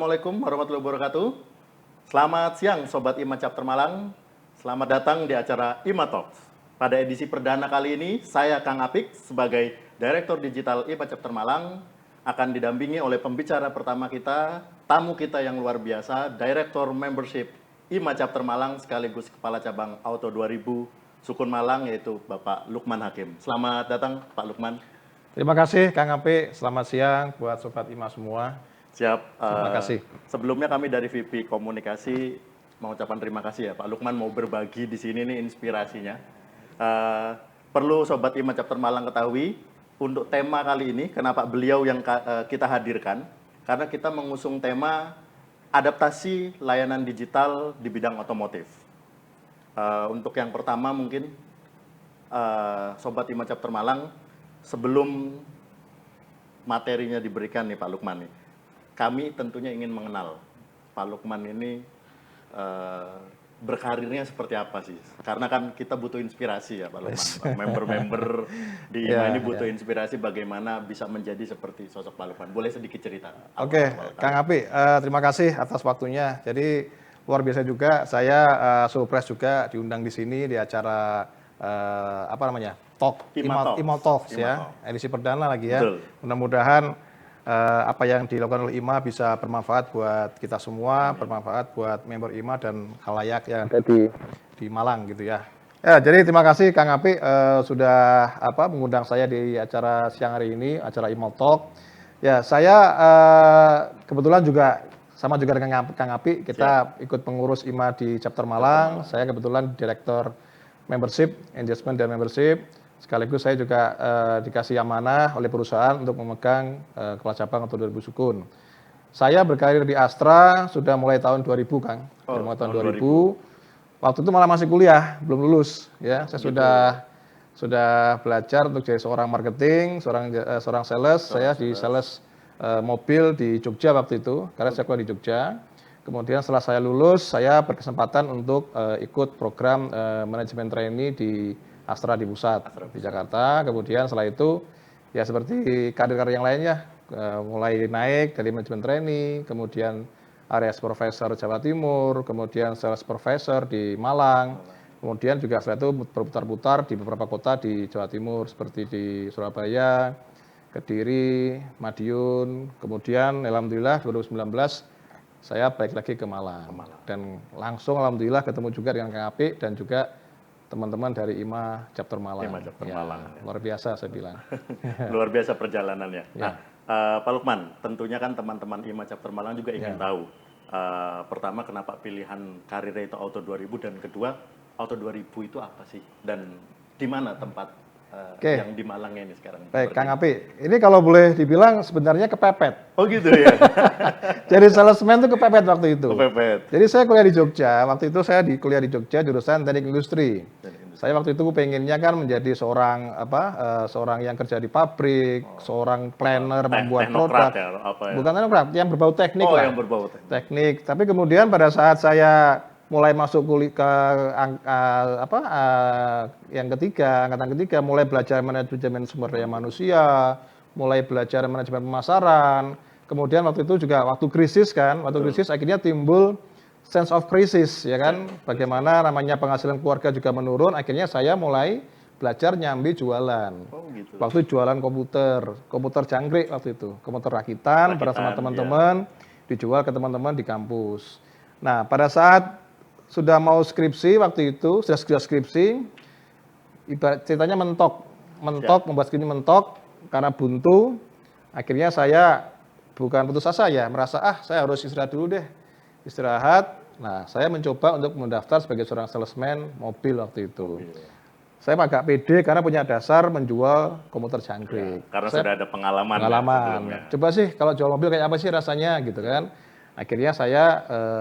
Assalamualaikum warahmatullahi wabarakatuh. Selamat siang Sobat IMA Chapter Malang. Selamat datang di acara IMA Talks. Pada edisi perdana kali ini, saya Kang Apik sebagai Direktur Digital IMA Chapter Malang akan didampingi oleh pembicara pertama kita, tamu kita yang luar biasa, Direktur Membership IMA Chapter Malang sekaligus Kepala Cabang Auto 2000 Sukun Malang, yaitu Bapak Lukman Hakim. Selamat datang Pak Lukman. Terima kasih Kang Apik, selamat siang buat Sobat IMA semua. Siap. Terima kasih. Sebelumnya kami dari VP Komunikasi mengucapkan terima kasih ya Pak Lukman mau berbagi di sini nih inspirasinya. Perlu Sobat IMA Chapter Malang ketahui untuk tema kali ini kenapa beliau yang kita hadirkan, karena kita mengusung tema adaptasi layanan digital di bidang otomotif. Untuk yang pertama mungkin Sobat IMA Chapter Malang, sebelum materinya diberikan nih Pak Lukman nih, kami tentunya ingin mengenal Pak Lukman ini berkarirnya seperti apa sih? Karena kan kita butuh inspirasi ya Pak Lukman. Member-member di IMA ini butuh inspirasi bagaimana bisa menjadi seperti sosok Pak Lukman. Boleh sedikit cerita? Oke, Kang Apik, terima kasih atas waktunya. Jadi luar biasa juga, saya surprise juga diundang di sini di acara IMA Talks ya, edisi perdana lagi ya. Mudah-mudahan apa yang dilakukan oleh IMA bisa bermanfaat buat kita semua, bermanfaat buat member IMA dan khalayak yang ada di Malang gitu ya. Ya, jadi terima kasih Kang Apik sudah mengundang saya di acara siang hari ini, acara IMA Talk. Ya, saya kebetulan juga sama juga dengan Kang Apik, kita ikut pengurus IMA di Chapter Malang. Saya kebetulan Direktur Membership, Engagement dan Membership. Sekaligus saya juga dikasih amanah oleh perusahaan untuk memegang Kepala Cabang Auto 2000 Sukun. Saya berkarir di Astra sudah mulai tahun 2000, Kang. Mulai tahun 2000. Waktu itu malah masih kuliah, belum lulus. Ya, saya sudah belajar untuk jadi seorang marketing, seorang sales. Saya di sales mobil di Jogja waktu itu, karena saya kuliah di Jogja. Kemudian setelah saya lulus, saya berkesempatan untuk ikut program manajemen trainee di Astra di pusat di Jakarta. Kemudian setelah itu ya seperti karir-karir yang lainnya, mulai naik dari manajemen trainee, kemudian area profesor Jawa Timur, kemudian sales profesor di Malang, kemudian juga setelah itu berputar-putar di beberapa kota di Jawa Timur seperti di Surabaya, Kediri, Madiun. Kemudian alhamdulillah 2019 saya balik lagi ke Malang. Dan langsung alhamdulillah ketemu juga dengan Kang Apik dan juga teman-teman dari IMA Chapter Malang. IMA Chapter Malang. Luar biasa saya bilang. Luar biasa perjalanannya. Nah, Pak Lukman, tentunya kan teman-teman IMA Chapter Malang juga ingin tahu. Pertama, kenapa pilihan karirnya itu Auto 2000, dan kedua, Auto 2000 itu apa sih? Dan di mana tempat yang di Malangnya ini sekarang? Baik, Kang Apik. Ini kalau boleh dibilang sebenarnya kepepet. Oh gitu ya? Jadi salesman itu kepepet waktu itu. Kepepet. Jadi saya kuliah di Jogja. Waktu itu saya kuliah di Jogja jurusan teknik industri. Saya waktu itu pengennya kan menjadi seorang seorang yang kerja di pabrik, seorang planner membuat produk. Ya, bukan teknokrat, yang berbau teknik lah. Yang berbau teknik. Tapi kemudian pada saat saya mulai masuk kuliah ke angkatan ketiga, mulai belajar manajemen sumber daya manusia, mulai belajar manajemen pemasaran. Kemudian waktu itu juga waktu krisis akhirnya timbul sense of crisis, ya kan? Bagaimana namanya penghasilan keluarga juga menurun, akhirnya saya mulai belajar nyambi jualan. Gitu. Waktu jualan komputer jangkrik waktu itu, komputer rakitan bersama teman-teman, dijual ke teman-teman di kampus. Nah, pada saat sudah mau skripsi waktu itu, sudah skripsi, ibarat ceritanya mentok, membuat skripsi mentok karena buntu. Akhirnya saya bukan putus asa ya, merasa saya harus istirahat dulu deh, istirahat. Nah, saya mencoba untuk mendaftar sebagai seorang salesman mobil waktu itu. Saya agak pede karena punya dasar menjual komputer jangkrik. Karena sudah ada pengalaman. Coba sih kalau jual mobil kayak apa sih rasanya gitu kan. Akhirnya saya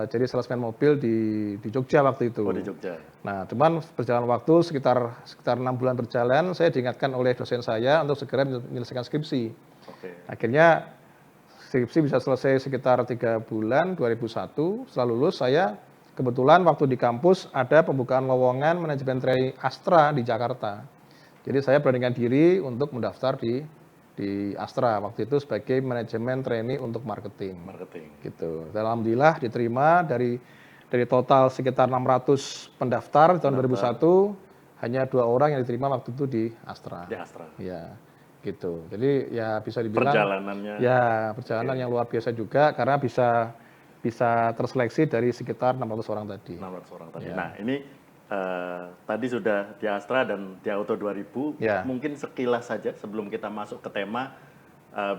jadi salesman mobil di Jogja waktu itu. Di Jogja. Nah, cuman berjalan waktu sekitar 6 bulan berjalan, saya diingatkan oleh dosen saya untuk segera menyelesaikan skripsi. Akhirnya skripsi bisa selesai sekitar 3 bulan 2001. Setelah lulus saya kebetulan waktu di kampus ada pembukaan lowongan manajemen trainee Astra di Jakarta. Jadi saya beranikan diri untuk mendaftar di di Astra waktu itu sebagai manajemen trainee untuk marketing. Marketing. Gitu. Dan alhamdulillah diterima dari total sekitar 600 pendaftar di tahun 2001, hanya 2 orang yang diterima waktu itu di Astra. Di Astra. Ya, gitu. Jadi ya bisa dibilang Perjalanannya. ya perjalanan yang luar biasa juga karena bisa terseleksi dari sekitar 600 orang tadi. 600 orang tadi. Ya. Nah, ini tadi sudah di Astra dan di Auto 2000. Ya. Mungkin sekilas saja sebelum kita masuk ke tema,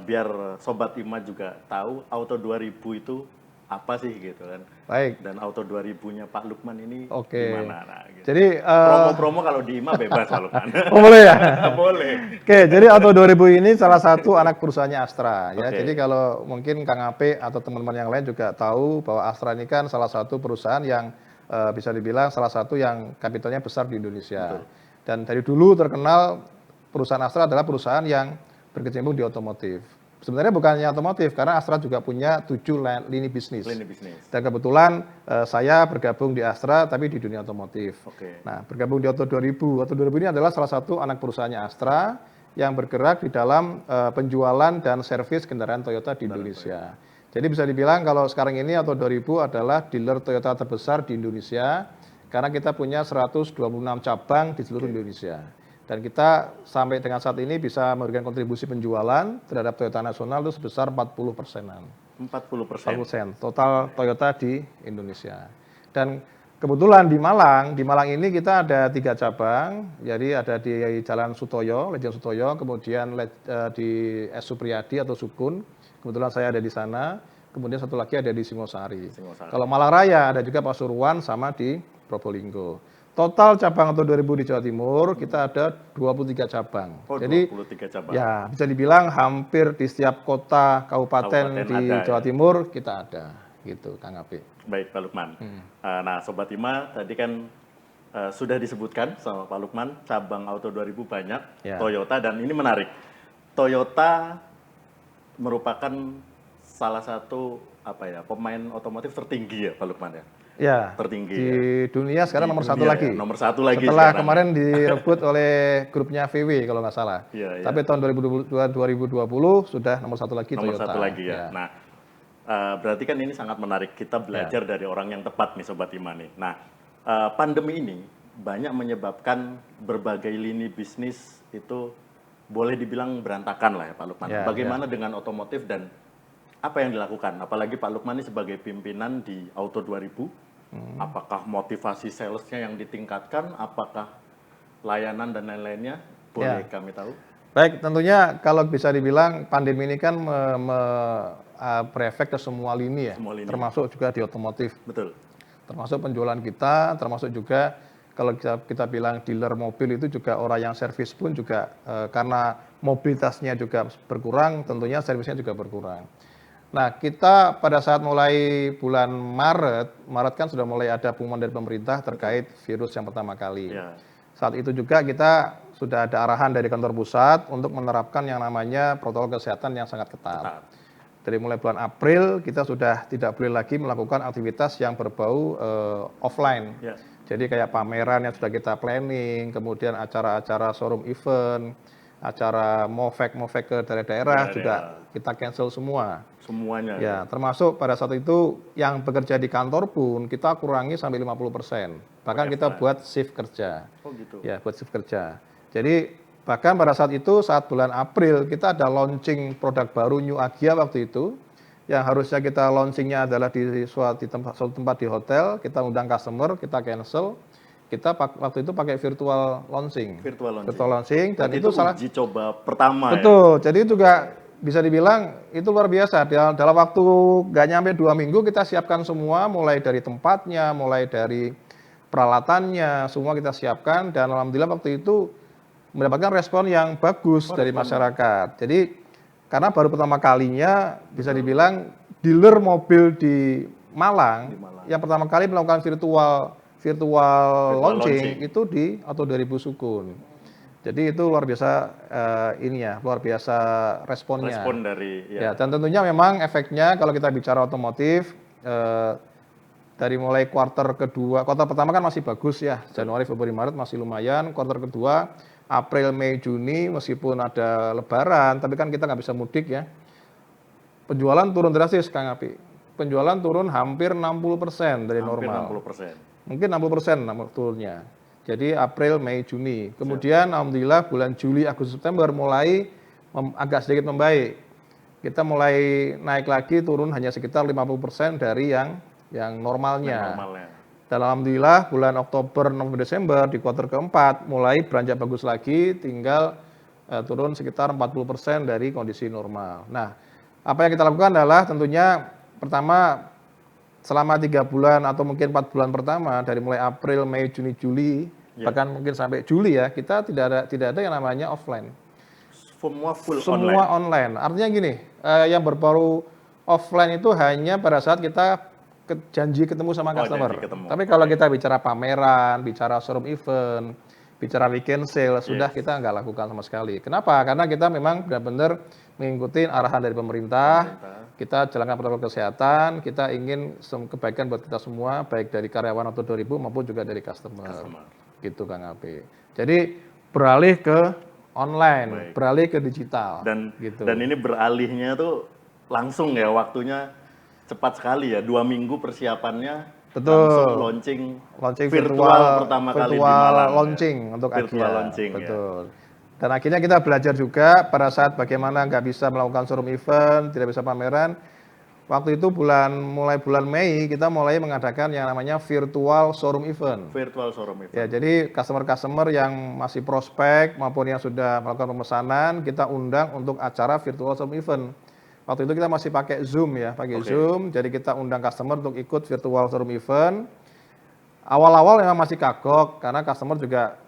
biar Sobat IMA juga tahu Auto 2000 itu apa sih gitu kan. Baik. Dan Auto 2000-nya Pak Lukman ini Oke. gimana? Nah, gitu. Jadi promo-promo kalau di IMA bebas Pak Lukman. oh, boleh ya? Boleh. Oke, jadi Auto 2000 ini salah satu anak perusahaannya Astra ya. Oke. Jadi kalau mungkin Kang Ape atau teman-teman yang lain juga tahu bahwa Astra ini kan salah satu perusahaan yang bisa dibilang salah satu yang kapitalnya besar di Indonesia. Betul. Dan dari dulu terkenal perusahaan Astra adalah perusahaan yang berkecimpung di otomotif. Sebenarnya bukan hanya otomotif, karena Astra juga punya 7 lini bisnis. Lini bisnis. Dan kebetulan saya bergabung di Astra, tapi di dunia otomotif. Oke. Nah, bergabung di Auto 2000. Auto 2000 ini adalah salah satu anak perusahaannya Astra yang bergerak di dalam penjualan dan servis kendaraan Toyota di Indonesia. Jadi bisa dibilang kalau sekarang ini Auto 2000 adalah dealer Toyota terbesar di Indonesia, karena kita punya 126 cabang di seluruh Indonesia. Dan kita sampai dengan saat ini bisa memberikan kontribusi penjualan terhadap Toyota nasional itu sebesar 40%-an. 40%. 40% total Toyota di Indonesia. Dan kebetulan di Malang ini kita ada 3 cabang. Jadi ada di Jalan Sutoyo, Lejen Sutoyo, kemudian di S. Supriyadi atau Sukun. Kebetulan saya ada di sana. Kemudian satu lagi ada di Singosari. Kalau Malang Raya ada juga Pasuruan sama di Probolinggo. Total cabang Auto 2000 di Jawa Timur kita ada 23 cabang. Oh, Jadi 23 cabang. ya bisa dibilang hampir di setiap kota kabupaten di ada, Jawa ya? Timur kita ada gitu Kang Ape. Baik Pak Lukman. Nah Sobat IMA tadi kan sudah disebutkan sama Pak Lukman cabang Auto 2000 banyak, Ya. Toyota, dan ini menarik. Toyota merupakan salah satu pemain otomotif tertinggi ya Pak Lukman ya. Ya, Tertinggi di ya. dunia sekarang Di nomor satu dunia lagi. ya, nomor satu lagi Setelah sekarang. kemarin direbut oleh grupnya VW kalau nggak salah. Iya, iya. Tapi tahun 2020 sudah nomor satu lagi Nomor Toyota. satu lagi ya. Nah, berarti kan ini sangat menarik. Kita belajar dari orang yang tepat nih Sobat IMA nih. Nah, pandemi ini banyak menyebabkan berbagai lini bisnis itu boleh dibilang berantakan lah ya Pak Lukman. Ya, Bagaimana dengan otomotif dan apa yang dilakukan? Apalagi Pak Lukman ini sebagai pimpinan di Auto 2000. Apakah motivasi salesnya yang ditingkatkan? Apakah layanan dan lain-lainnya? Boleh kami tahu? Baik, tentunya kalau bisa dibilang pandemi ini kan berefek ke semua lini ya, Semua lini. termasuk juga di otomotif. Betul. Termasuk penjualan kita, termasuk juga kalau kita bilang dealer mobil itu juga orang yang servis pun juga karena mobilitasnya juga berkurang, tentunya servisnya juga berkurang. Nah, kita pada saat mulai bulan Maret kan sudah mulai ada pengumuman dari pemerintah terkait virus yang pertama kali. Ya. Saat itu juga kita sudah ada arahan dari kantor pusat untuk menerapkan yang namanya protokol kesehatan yang sangat ketat. Dari mulai bulan April kita sudah tidak boleh lagi melakukan aktivitas yang berbau offline. Ya. Jadi kayak pameran yang sudah kita planning, kemudian acara-acara showroom event, acara movek ke daerah-daerah juga kita cancel semua. Semuanya. Ya, termasuk pada saat itu yang bekerja di kantor pun kita kurangi sampai 50%. Bahkan kita buat shift kerja. Oh gitu. Ya, buat shift kerja. Jadi bahkan pada saat itu, saat bulan April, kita ada launching produk baru New Agya waktu itu, yang harusnya kita launchingnya adalah di suatu tempat di hotel, kita undang customer, kita cancel, kita waktu itu pakai virtual launching. Virtual launching, dan itu salah. Uji coba pertama. Betul, jadi itu juga bisa dibilang itu luar biasa. Dalam waktu nggak nyampe 2 minggu kita siapkan semua, mulai dari tempatnya, mulai dari peralatannya, semua kita siapkan, dan alhamdulillah waktu itu mendapatkan respon yang bagus dari masyarakat. Jadi karena baru pertama kalinya bisa dibilang dealer mobil di Malang yang pertama kali melakukan virtual launching itu di Auto 2000 Sukun. Jadi itu luar biasa luar biasa responnya. Respon dari ya. Dan tentunya memang efeknya kalau kita bicara otomotif dari mulai kuartal kedua, kuartal pertama kan masih bagus ya, Januari, Februari, Maret masih lumayan, kuartal kedua, April, Mei, Juni meskipun ada lebaran, tapi kan kita nggak bisa mudik ya, penjualan turun drastis Kang Api, penjualan turun hampir 60% dari Hampir normal, 60%. mungkin 60% turunnya, jadi April, Mei, Juni, kemudian alhamdulillah bulan Juli, Agustus, September mulai agak sedikit membaik, kita mulai naik lagi turun hanya sekitar 50% dari yang normalnya. Dan alhamdulillah bulan Oktober, November, Desember di kuartal keempat mulai beranjak bagus lagi, tinggal turun sekitar 40% dari kondisi normal. Nah, apa yang kita lakukan adalah tentunya pertama selama 3 bulan atau mungkin 4 bulan pertama dari mulai April, Mei, Juni, Juli, bahkan mungkin sampai Juli ya, kita tidak ada yang namanya offline. Semua online. Artinya gini, yang berbau offline itu hanya pada saat kita janji ketemu sama customer. Tapi kalau kita bicara pameran, bicara showroom event, bicara weekend sale, sudah kita nggak lakukan sama sekali. Kenapa? Karena kita memang benar-benar mengikuti arahan dari pemerintah, kita jalankan protokol kesehatan, kita ingin kebaikan buat kita semua, baik dari karyawan atau 2000 maupun juga dari customer. Gitu Kang Api. Jadi beralih ke online, beralih ke digital. Gitu. Dan ini beralihnya tuh langsung ya, waktunya cepat sekali ya, 2 minggu persiapannya. Betul. Langsung launching virtual pertama kali di Malang. Launching ya. Untuk virtual launching. Betul. Ya. Dan akhirnya kita belajar juga pada saat bagaimana nggak bisa melakukan showroom event, tidak bisa pameran. Waktu itu mulai bulan Mei kita mulai mengadakan yang namanya virtual showroom event. Virtual showroom event. Ya, jadi customer-customer yang masih prospek maupun yang sudah melakukan pemesanan kita undang untuk acara virtual showroom event. Waktu itu kita masih pakai Zoom ya, Zoom. Jadi kita undang customer untuk ikut virtual showroom event. Awal-awal memang masih kagok karena customer juga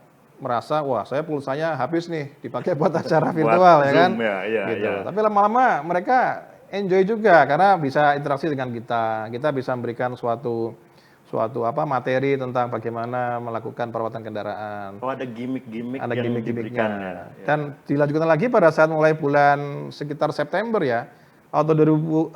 merasa, wah saya pulsanya habis nih dipakai buat acara virtual ya kan. Gitu. Tapi lama-lama mereka enjoy juga karena bisa interaksi dengan kita. Kita bisa memberikan suatu materi tentang bagaimana melakukan perawatan kendaraan. Oh, ada gimmick-gimmick yang diberikan ya. Dan dilanjutkan lagi pada saat mulai bulan sekitar September ya. Atau 2001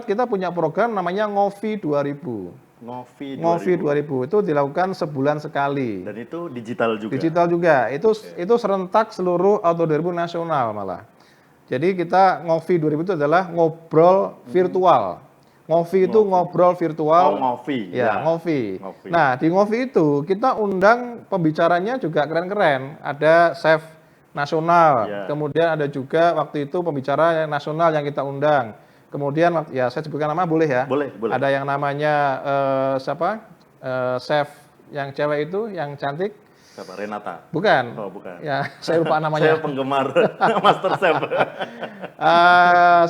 kita punya program namanya Ngovi 2000. Ngovi 2000 itu dilakukan sebulan sekali. Dan itu digital juga. Digital juga. Itu serentak seluruh Auto 2000 nasional malah. Jadi kita Ngovi 2000 itu adalah ngobrol virtual. Ngovi itu ngobrol virtual. Ngovi. Ya, Ngovi. Nah, di Ngovi itu kita undang pembicaranya juga keren-keren. Ada chef nasional. Kemudian ada juga waktu itu pembicara nasional yang kita undang. Kemudian ya saya sebutkan nama boleh ya? Boleh. Ada yang namanya chef yang cewek itu yang cantik. Siapa? Renata? Bukan. Oh, bukan. Ya, saya lupa namanya. Saya penggemar Master Chef.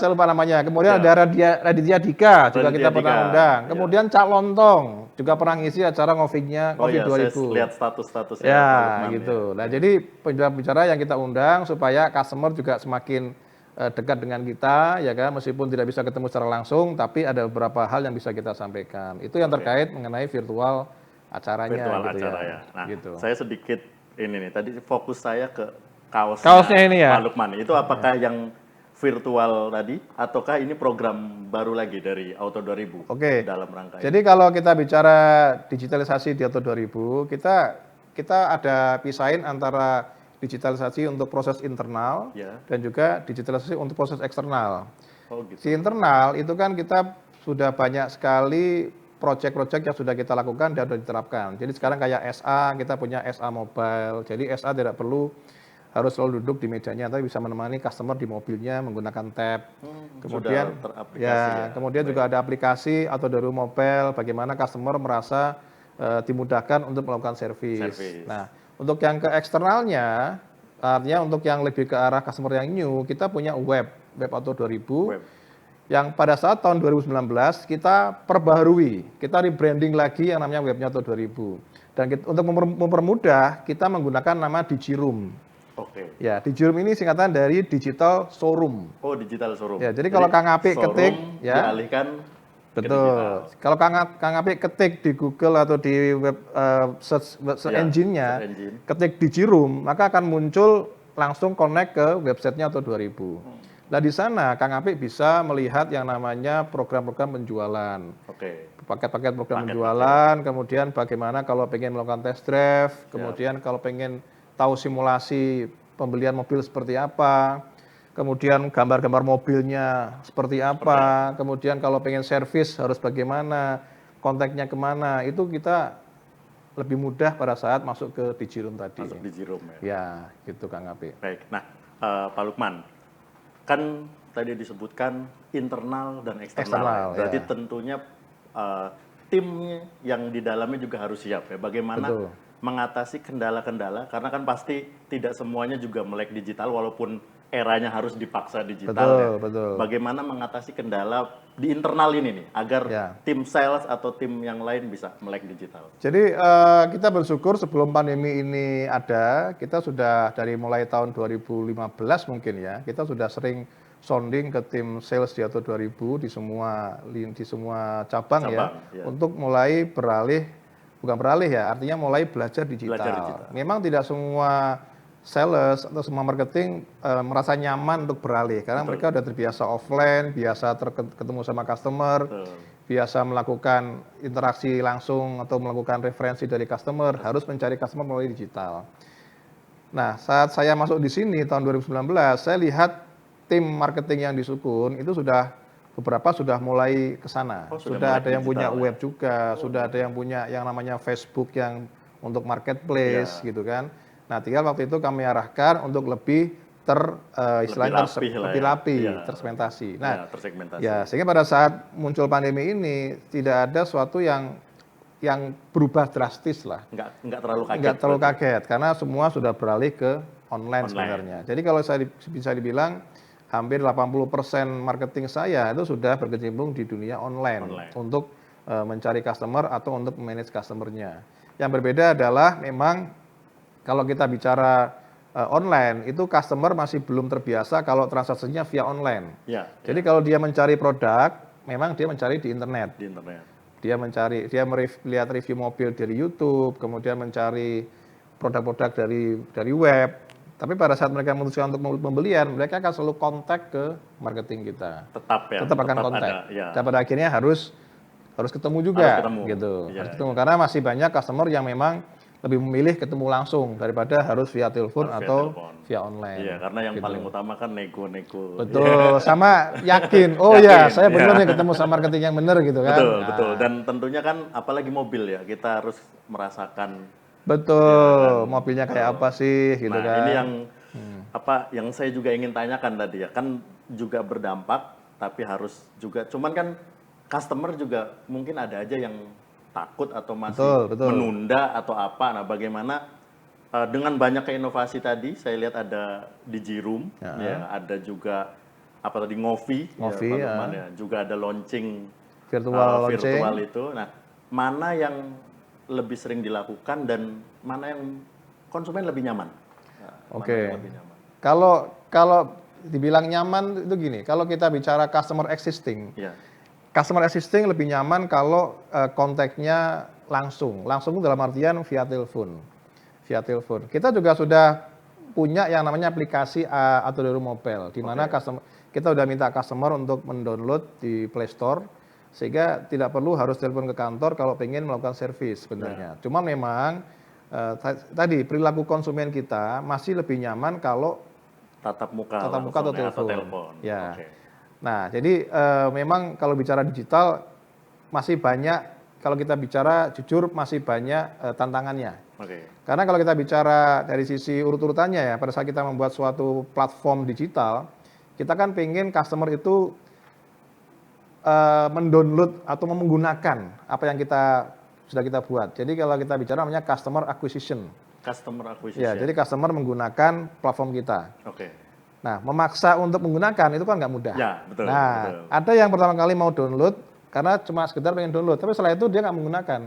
Saya lupa namanya. Kemudian ada Raditya Dika juga kita pernah undang. Kemudian Cak Lontong juga pernah ngisi acara Ngovi-nya Ngovi 2000. Saya lihat status-statusnya. Ya, gitu. Nah, jadi pembicara yang kita undang supaya customer juga semakin dekat dengan kita, ya kan, meskipun tidak bisa ketemu secara langsung, tapi ada beberapa hal yang bisa kita sampaikan. Itu yang terkait mengenai virtual acaranya. Virtual gitu acara ya. Nah, gitu. Saya sedikit ini nih, tadi fokus saya ke kaosnya ini ya. Pak Lukman. Itu apakah yang virtual tadi, ataukah ini program baru lagi dari Auto 2000 dalam rangka Jadi kalau kita bicara digitalisasi di Auto 2000, kita ada pisahin antara digitalisasi untuk proses internal dan juga digitalisasi untuk proses eksternal. Gitu. Di internal itu kan kita sudah banyak sekali proyek-proyek yang sudah kita lakukan dan sudah diterapkan. Jadi sekarang kayak SA, kita punya SA Mobile. Jadi SA tidak perlu harus selalu duduk di mejanya, tapi bisa menemani customer di mobilnya menggunakan tab. Kemudian kemudian juga ada aplikasi Auto 2000 Mobile, bagaimana customer merasa dimudahkan untuk melakukan servis. Nah, untuk yang ke eksternalnya, artinya untuk yang lebih ke arah customer yang new, kita punya web Auto 2000. Yang pada saat tahun 2019 kita perbaharui, kita rebranding lagi yang namanya webnya Auto 2000. Dan untuk mempermudah, kita menggunakan nama DigiRoom. Ya, DigiRoom ini singkatan dari Digital Showroom. Oh, Digital Showroom. Ya, jadi kalau Kang Apik ketik, ya. Dialihkan. Betul. Kalau Kang Apik ketik di Google atau di web search engine-nya, ketik DigiRoom, maka akan muncul langsung connect ke websitenya Auto 2000. Nah di sana Kang Apik bisa melihat yang namanya program-program penjualan. Oke. Paket-paket program Paket-paket. penjualan, kemudian bagaimana kalau pengen melakukan test drive, kemudian kalau pengen tahu simulasi pembelian mobil seperti apa, kemudian gambar-gambar mobilnya seperti apa, kemudian kalau pengen servis harus bagaimana, kontaknya kemana, itu kita lebih mudah pada saat masuk ke Digiroom tadi. Masuk Digiroom ya. Ya, gitu Kang Apik. Baik. Nah, Pak Lukman, kan tadi disebutkan internal dan eksternal. Berarti tentunya tim yang di dalamnya juga harus siap ya. Bagaimana mengatasi kendala-kendala, karena kan pasti tidak semuanya juga melek digital walaupun eranya harus dipaksa digital. Betul. Bagaimana mengatasi kendala di internal ini nih agar tim sales atau tim yang lain bisa melek digital. Jadi kita bersyukur sebelum pandemi ini ada, kita sudah dari mulai tahun 2015 mungkin ya, kita sudah sering sounding ke tim sales di Diato 2000 di semua cabang ya, untuk mulai bukan beralih ya, artinya mulai belajar digital. Memang tidak semua sales atau semua marketing merasa nyaman untuk beralih karena mereka sudah terbiasa offline, biasa ketemu sama customer, biasa melakukan interaksi langsung atau melakukan referensi dari customer, harus mencari customer melalui digital. Nah, saat saya masuk di sini tahun 2019, saya lihat tim marketing yang di Sukun itu beberapa sudah mulai ke sana. Sudah ada yang punya web juga, sudah ada yang punya yang namanya Facebook yang untuk marketplace gitu kan. Nah, tinggal waktu itu kami arahkan untuk lebih tersegmentasi. Nah, ya sehingga pada saat muncul pandemi ini tidak ada suatu yang berubah drastis lah. Nggak terlalu kaget karena semua sudah beralih ke online sebenarnya. Jadi kalau saya bisa dibilang hampir 80% marketing saya itu sudah berkecimpung di dunia online. Untuk mencari customer atau untuk manage customernya. Yang berbeda adalah memang kalau kita bicara online, itu customer masih belum terbiasa kalau transaksinya via online. Jadi kalau dia mencari produk, memang dia mencari di internet. Dia melihat review mobil dari YouTube, kemudian mencari produk-produk dari web. Tapi pada saat mereka memutuskan untuk pembelian, mereka akan selalu kontak ke marketing kita. Tetap akan kontak. Dan pada akhirnya harus ketemu juga, harus ketemu karena masih banyak customer yang memang lebih memilih ketemu langsung daripada harus via telepon atau via online. Iya, karena yang paling utama kan nego-nego. Betul, sama yakin. Saya benar nih ketemu sama marketing yang benar gitu kan. Betul. Dan tentunya kan apalagi mobil ya, kita harus merasakan. Betul, mobilnya kayak apa sih gitu kan. Ini yang saya juga ingin tanyakan tadi ya, kan juga berdampak, tapi harus juga, cuman kan customer juga mungkin ada aja yang takut atau masih menunda atau apa. Nah, bagaimana dengan banyaknya inovasi tadi, saya lihat ada Digiroom, ada juga Ngovi, juga ada launching virtual itu. Nah, mana yang lebih sering dilakukan dan mana yang konsumen lebih nyaman? Kalau dibilang nyaman itu gini, kalau kita bicara customer existing. Customer existing lebih nyaman kalau kontaknya langsung dalam artian via telepon. Kita juga sudah punya yang namanya aplikasi Diato Mobile, di mana kita sudah minta customer untuk mendownload di Play Store, sehingga tidak perlu harus telepon ke kantor kalau pengen melakukan servis sebenarnya. Cuma memang tadi perilaku konsumen kita masih lebih nyaman kalau tatap muka atau telepon. Nah, jadi memang kalau bicara digital masih banyak, kalau kita bicara jujur masih banyak tantangannya. Karena kalau kita bicara dari sisi urut-urutannya ya, pada saat kita membuat suatu platform digital, kita kan pengen customer itu mendownload atau menggunakan apa yang sudah kita buat. Jadi kalau kita bicara namanya customer acquisition. Ya, jadi customer menggunakan platform kita. Nah, memaksa untuk menggunakan itu kan nggak mudah. Betul. Ada yang pertama kali mau download karena cuma sekedar pengen download, tapi setelah itu dia nggak menggunakan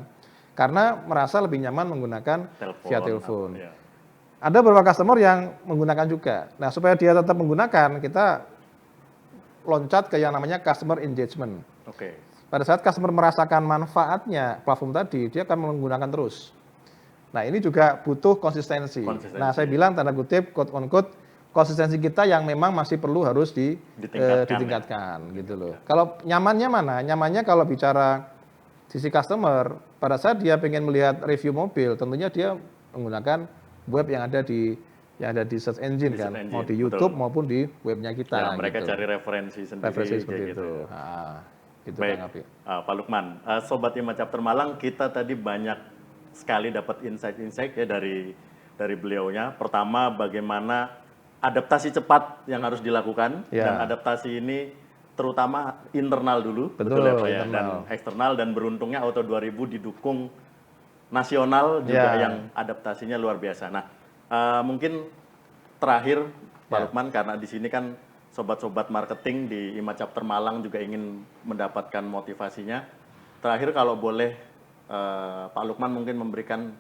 karena merasa lebih nyaman menggunakan via telepon. Ada beberapa customer yang menggunakan juga. Nah, supaya dia tetap menggunakan, kita loncat ke yang namanya customer engagement. Pada saat customer merasakan manfaatnya platform tadi, dia akan menggunakan terus. Nah, ini juga butuh konsistensi. Nah, saya bilang tanda kutip, quote on quote, konsistensi kita yang memang masih perlu harus ditingkatkan gitu loh. Kalau nyamannya mana? Nyamannya kalau bicara sisi customer, pada saat dia pengen melihat review mobil, tentunya dia menggunakan web yang ada di search engine kan, mau di YouTube maupun di webnya kita. Ya, mereka gitu. cari referensi sendiri. Referensi seperti gitu. itu. Gitu Baik, Kang Api. Pak Lukman, Sobat IMA Chapter Malang, kita tadi banyak sekali dapat insight-insight ya dari beliaunya. Pertama, bagaimana adaptasi cepat yang harus dilakukan, dan adaptasi ini terutama internal dulu, betul ya Pak ya, dan eksternal, dan beruntungnya Auto 2000 didukung nasional juga yang adaptasinya luar biasa. Nah, mungkin terakhir Pak Lukman, karena di sini kan sobat-sobat marketing di IMA Chapter Malang juga ingin mendapatkan motivasinya. Terakhir kalau boleh Pak Lukman mungkin memberikan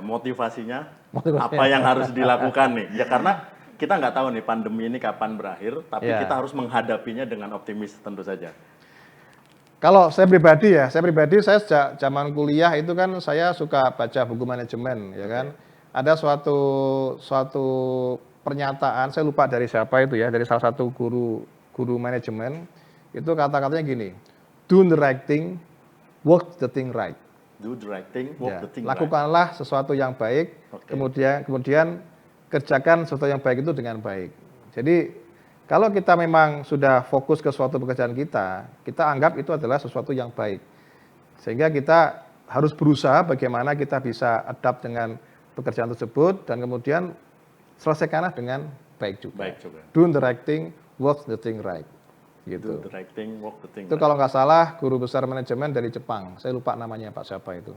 motivasinya, apa yang harus dilakukan nih? Ya karena kita nggak tahu nih pandemi ini kapan berakhir, tapi kita harus menghadapinya dengan optimis tentu saja. Kalau saya pribadi saya sejak zaman kuliah itu kan saya suka baca buku manajemen, ya kan. Ada suatu pernyataan, saya lupa dari siapa itu ya, dari salah satu guru manajemen, itu kata-katanya gini, do the right thing, work the thing right. Do the right thing, work the thing right. Lakukanlah sesuatu yang baik, kemudian kerjakan sesuatu yang baik itu dengan baik. Jadi kalau kita memang sudah fokus ke suatu pekerjaan kita anggap itu adalah sesuatu yang baik. Sehingga kita harus berusaha bagaimana kita bisa adapt dengan pekerjaan tersebut, dan kemudian selesaikanlah dengan baik juga. Do the right thing, work the thing right. Gitu. Do the right thing, work the thing itu right. Kalau nggak salah guru besar manajemen dari Jepang, saya lupa namanya Pak siapa itu.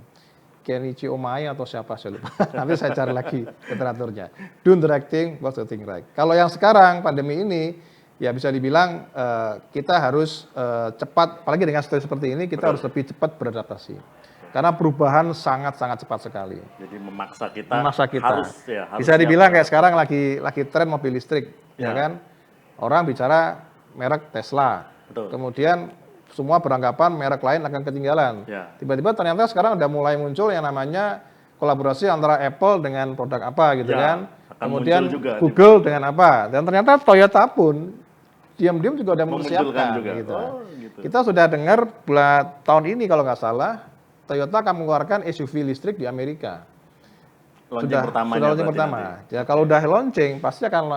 Kenichi Omae atau siapa saya lupa. Nanti saya cari lagi literaturnya. Do the right thing, work the thing right. Kalau yang sekarang pandemi ini, ya bisa dibilang kita harus cepat, apalagi dengan situasi seperti ini, kita harus lebih cepat beradaptasi. Karena perubahan sangat-sangat cepat sekali. Jadi memaksa kita. Harus bisa siap. dibilang kayak sekarang lagi tren mobil listrik, ya kan? Orang bicara merek Tesla. Betul. Kemudian semua beranggapan merek lain akan ketinggalan. Tiba-tiba ternyata sekarang udah mulai muncul yang namanya kolaborasi antara Apple dengan produk apa gitu kan. Kemudian juga, Google dengan apa. Dan ternyata Toyota pun diam-diam juga udah mempersiapkan gitu. Gitu. Kita sudah dengar bulan tahun ini kalau nggak salah, Toyota akan mengeluarkan SUV listrik di Amerika. Sudah launching pertama. Ya kalau udah launching pasti akan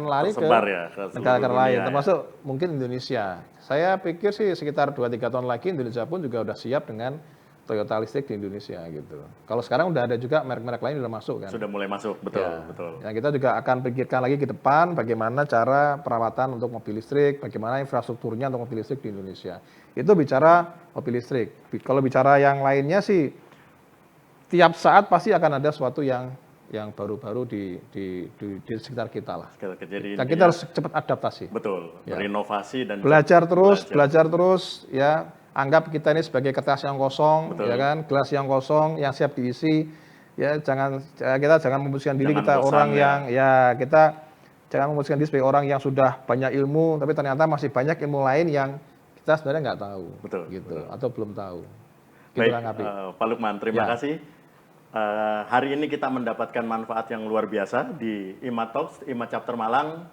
lari ke negara lain, termasuk mungkin Indonesia. Saya pikir sih sekitar 2-3 tahun lagi Indonesia pun juga udah siap dengan Toyota listrik di Indonesia gitu. Kalau sekarang udah ada juga merek-merek lain sudah masuk kan. Sudah mulai masuk, betul. Ya, kita juga akan pikirkan lagi ke depan bagaimana cara perawatan untuk mobil listrik, bagaimana infrastrukturnya untuk mobil listrik di Indonesia. Itu bicara mobil listrik. Kalau bicara yang lainnya sih, tiap saat pasti akan ada sesuatu yang baru-baru di sekitar kita lah. Jadi kita harus cepat adaptasi. Betul. Berinovasi dan belajar terus ya. Anggap kita ini sebagai kertas yang kosong, ya kan, gelas yang kosong yang siap diisi. Ya kita jangan memposisikan diri kita orang yang kita jangan memposisikan diri sebagai orang yang sudah banyak ilmu, tapi ternyata masih banyak ilmu lain yang kita sebenarnya nggak tahu, gitu, atau belum tahu. Baik, Pak Lukman, terima kasih. Hari ini kita mendapatkan manfaat yang luar biasa di IMA Talks, IMA Chapter Malang.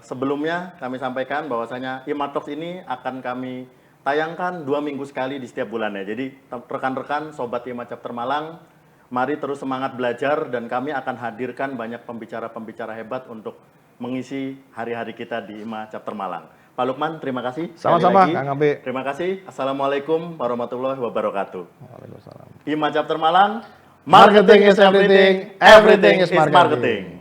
Sebelumnya kami sampaikan bahwasanya IMA Talks ini akan kami tayangkan 2 minggu sekali di setiap bulannya. Jadi rekan-rekan Sobat IMA Chapter Malang, mari terus semangat belajar dan kami akan hadirkan banyak pembicara-pembicara hebat untuk mengisi hari-hari kita di IMA Chapter Malang. Pak Lukman, terima kasih. Sama-sama, Kang Abe. Terima kasih. Assalamualaikum warahmatullahi wabarakatuh. Waalaikumsalam. IMA Chapter Malang, marketing is everything, everything is marketing.